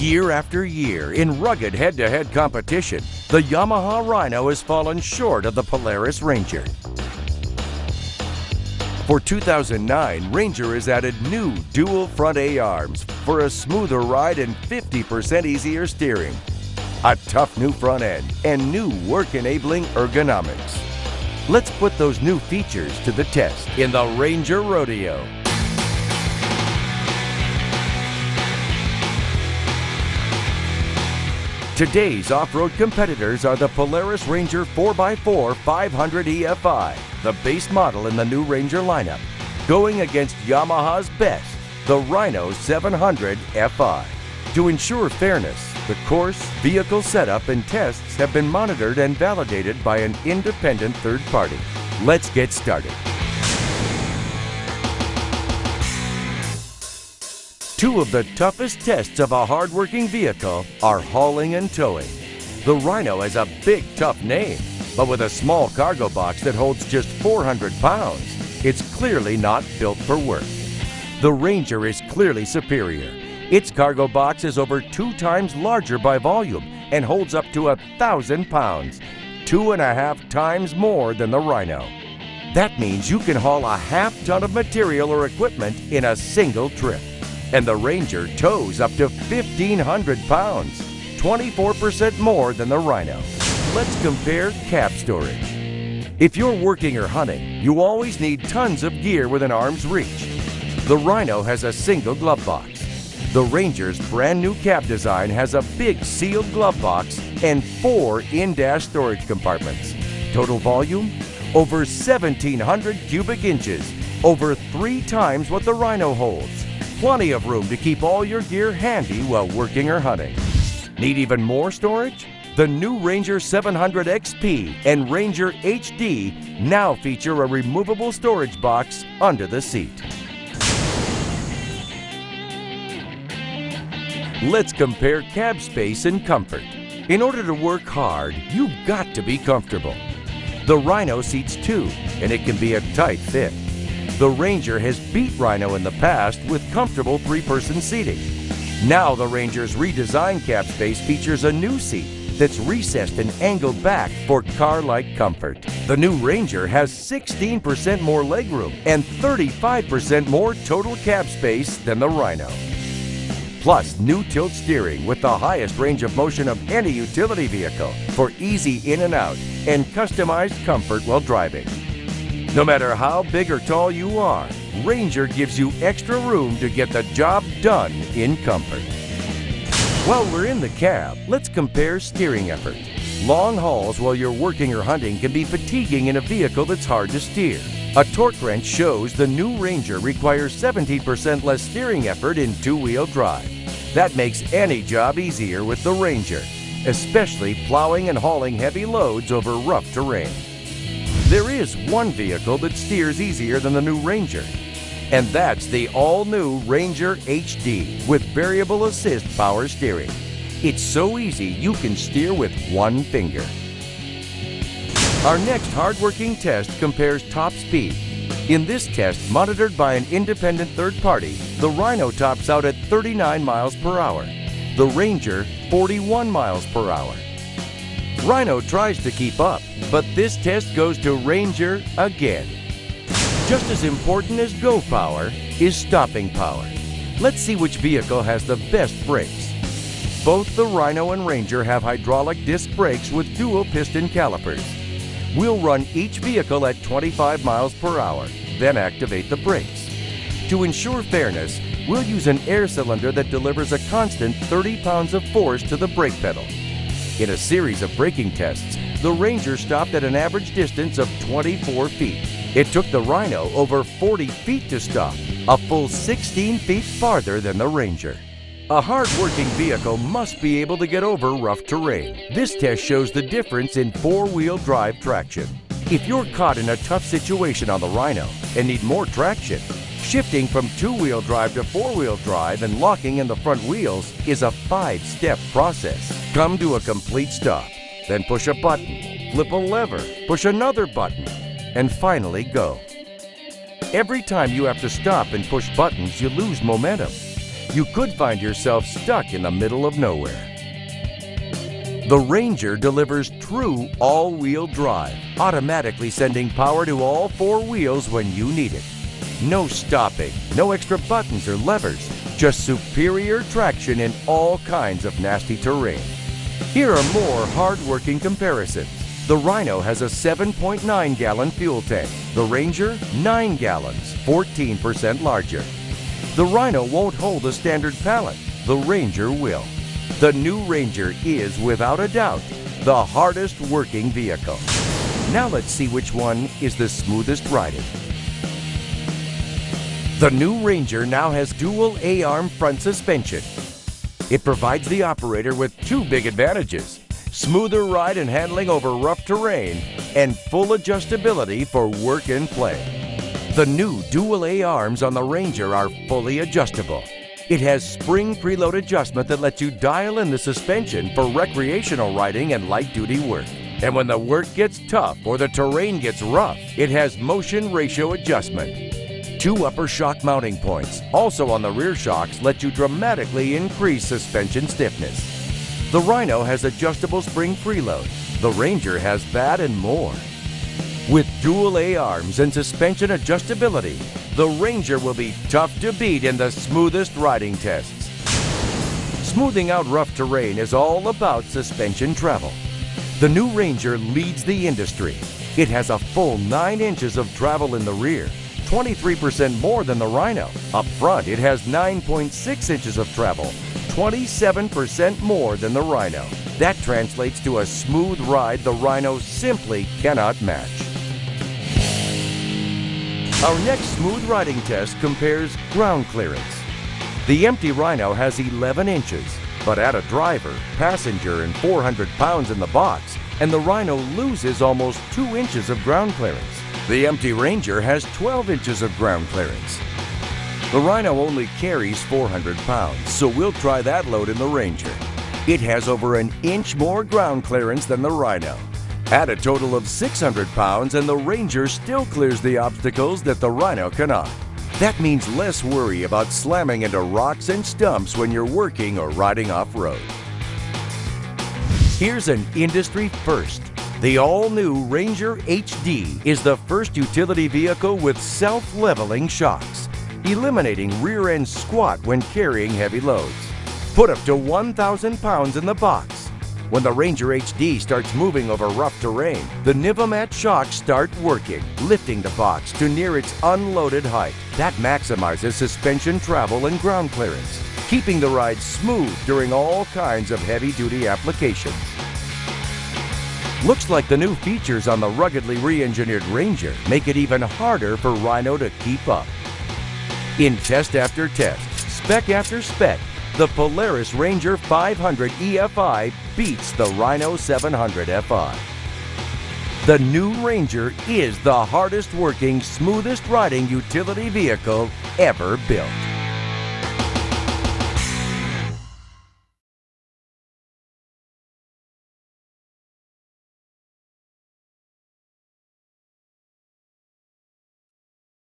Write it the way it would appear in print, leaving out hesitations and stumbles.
Year after year, in rugged head-to-head competition, the Yamaha Rhino has fallen short of the Polaris Ranger. For 2009, Ranger has added new dual front A-arms for a smoother ride and 50% easier steering, a tough new front end, and new work-enabling ergonomics. Let's put those new features to the test in the Ranger Rodeo. Today's off-road competitors are the Polaris Ranger 4x4 500 EFI, the base model in the new Ranger lineup, going against Yamaha's best, the Rhino 700 FI. To ensure fairness, the course, vehicle setup, and tests have been monitored and validated by an independent third party. Let's get started. Two of the toughest tests of a hard-working vehicle are hauling and towing. The Rhino has a big, tough name, but with a small cargo box that holds just 400 pounds, it's clearly not built for work. The Ranger is clearly superior. Its cargo box is over 2 times larger by volume and holds up to 1,000 pounds, 2.5 times more than the Rhino. That means you can haul a half-ton of material or equipment in a single trip. And the Ranger tows up to 1,500 pounds, 24% more than the Rhino. Let's compare cab storage. If you're working or hunting, you always need tons of gear within arm's reach. The Rhino has a single glove box. The Ranger's brand new cab design has a big sealed glove box and 4 in-dash storage compartments. Total volume? Over 1,700 cubic inches, over 3 times what the Rhino holds. Plenty of room to keep all your gear handy while working or hunting. Need even more storage? The new Ranger 700 XP and Ranger HD now feature a removable storage box under the seat. Let's compare cab space and comfort. In order to work hard, you've got to be comfortable. The Rhino seats 2, and it can be a tight fit. The Ranger has beat Rhino in the past with comfortable 3-person seating. Now the Ranger's redesigned cab space features a new seat that's recessed and angled back for car-like comfort. The new Ranger has 16% more legroom and 35% more total cab space than the Rhino. Plus, new tilt steering with the highest range of motion of any utility vehicle for easy in and out and customized comfort while driving. No matter how big or tall you are, Ranger gives you extra room to get the job done in comfort. While we're in the cab, let's compare steering effort. Long hauls while you're working or hunting can be fatiguing in a vehicle that's hard to steer. A torque wrench shows the new Ranger requires 17% less steering effort in 2-wheel drive. That makes any job easier with the Ranger, especially plowing and hauling heavy loads over rough terrain. There is one vehicle that steers easier than the new Ranger, and that's the all-new Ranger HD with variable assist power steering. It's so easy you can steer with one finger. Our next hard-working test compares top speed. In this test, monitored by an independent third party, the Rhino tops out at 39 miles per hour, the Ranger 41 miles per hour. Rhino tries to keep up, but this test goes to Ranger again. Just as important as go power is stopping power. Let's see which vehicle has the best brakes. Both the Rhino and Ranger have hydraulic disc brakes with dual piston calipers. We'll run each vehicle at 25 miles per hour, then activate the brakes. To ensure fairness, we'll use an air cylinder that delivers a constant 30 pounds of force to the brake pedal. In a series of braking tests, the Ranger stopped at an average distance of 24 feet. It took the Rhino over 40 feet to stop, a full 16 feet farther than the Ranger. A hard-working vehicle must be able to get over rough terrain. This test shows the difference in 4-wheel drive traction. If you're caught in a tough situation on the Rhino and need more traction, shifting from 2-wheel drive to 4-wheel drive and locking in the front wheels is a 5-step process. Come to a complete stop, then push a button, flip a lever, push another button, and finally go. Every time you have to stop and push buttons, you lose momentum. you could find yourself stuck in the middle of nowhere. The Ranger delivers true all-wheel drive, automatically sending power to all four wheels when you need it. No stopping, no extra buttons or levers, just superior traction in all kinds of nasty terrain. Here are more hard-working comparisons. The Rhino has a 7.9-gallon fuel tank. The Ranger, 9 gallons, 14% larger. The Rhino won't hold a standard pallet. The Ranger will. The new Ranger is, without a doubt, the hardest working vehicle. Now let's see which one is the smoothest riding. The new Ranger now has dual A-arm front suspension. It provides the operator with two big advantages: smoother ride and handling over rough terrain, and full adjustability for work and play. The new dual A-arms on the Ranger are fully adjustable. It has spring preload adjustment that lets you dial in the suspension for recreational riding and light-duty work. And when the work gets tough or the terrain gets rough, it has motion ratio adjustment. Two upper shock mounting points, also on the rear shocks, let you dramatically increase suspension stiffness. The Rhino has adjustable spring preload. The Ranger has that and more. With dual A-arms and suspension adjustability, the Ranger will be tough to beat in the smoothest riding tests. Smoothing out rough terrain is all about suspension travel. The new Ranger leads the industry. It has a full 9 inches of travel in the rear, 23% more than the Rhino. Up front, it has 9.6 inches of travel, 27% more than the Rhino. That translates to a smooth ride the Rhino simply cannot match. Our next smooth riding test compares ground clearance. The empty Rhino has 11 inches, but add a driver, passenger, and 400 pounds in the box, and the Rhino loses almost 2 inches of ground clearance. The empty Ranger has 12 inches of ground clearance. The Rhino only carries 400 pounds, so we'll try that load in the Ranger. It has over an inch more ground clearance than the Rhino. Add a total of 600 pounds and the Ranger still clears the obstacles that the Rhino cannot. That means less worry about slamming into rocks and stumps when you're working or riding off-road. Here's an industry first. The all-new Ranger HD is the first utility vehicle with self-leveling shocks, eliminating rear-end squat when carrying heavy loads. Put up to 1,000 pounds in the box. When the Ranger HD starts moving over rough terrain, the Nivomat shocks start working, lifting the box to near its unloaded height. That maximizes suspension travel and ground clearance, keeping the ride smooth during all kinds of heavy-duty applications. Looks like the new features on the ruggedly re-engineered Ranger make it even harder for Rhino to keep up. In test after test, spec after spec, the Polaris Ranger 500 EFI beats the Rhino 700 FI. The new Ranger is the hardest working, smoothest riding utility vehicle ever built.